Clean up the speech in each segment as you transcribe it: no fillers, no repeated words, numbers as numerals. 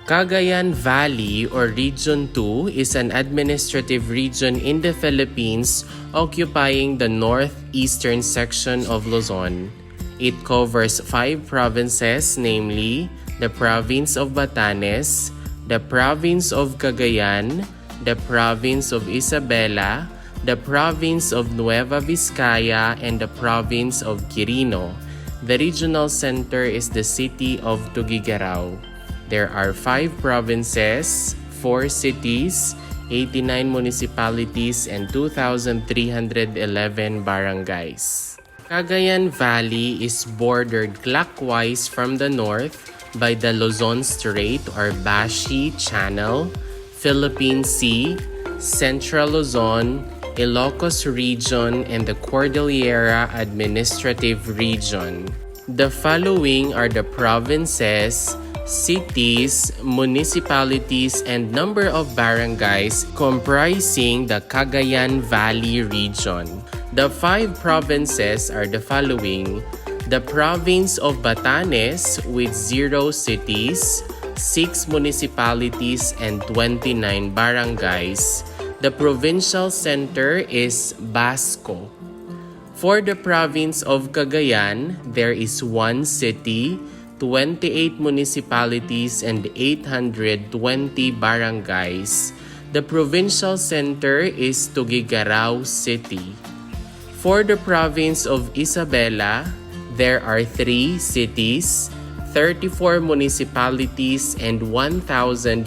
Cagayan Valley or Region 2 is an administrative region in the Philippines occupying the northeastern section of Luzon. It covers 5 provinces, namely the province of Batanes, the province of Cagayan, the province of Isabela, the province of Nueva Vizcaya, and the province of Quirino. The regional center is the city of Tuguegarao. There are 5 provinces, 4 cities, 89 municipalities, and 2,311 barangays. Cagayan Valley is bordered clockwise from the north by the Luzon Strait or Passi Channel, Philippine Sea, Central Luzon, Ilocos Region, and the Cordillera Administrative Region. The following are the provinces, cities, municipalities, and number of barangays comprising the Cagayan Valley region. The 5 provinces are the following: the province of Batanes with 0 cities, 6 municipalities, and 29 barangays. The provincial center is Basco. For the province of Cagayan, there is 1 city, 28 municipalities, and 820 barangays. The provincial center is Tuguegarao City. For the province of Isabela, there are 3 cities, 34 municipalities, and 1,055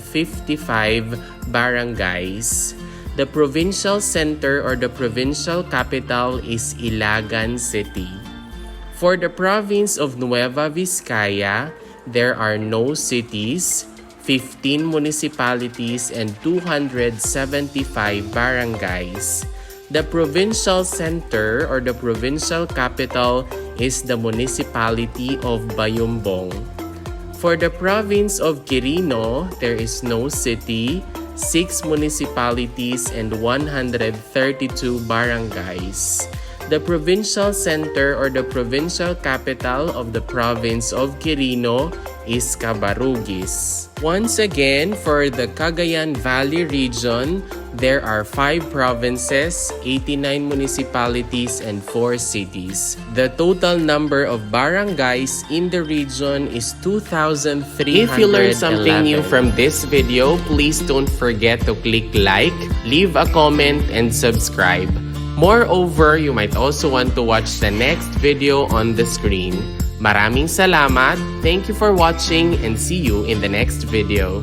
barangays. The provincial center or the provincial capital is Ilagan City. For the province of Nueva Vizcaya, there are no cities, 15 municipalities, and 275 barangays. The provincial center or the provincial capital is the municipality of Bayumbong. For the province of Quirino, there is no city, 6 municipalities, and 132 barangays. The provincial center or the provincial capital of the province of Quirino is Cabarugis. Once again, for the Cagayan Valley region, there are 5 provinces, 89 municipalities, and 4 cities. The total number of barangays in the region is 2,311. If you learned something new from this video, please don't forget to click like, leave a comment, and subscribe. Moreover, you might also want to watch the next video on the screen. Maraming salamat, thank you for watching, and see you in the next video.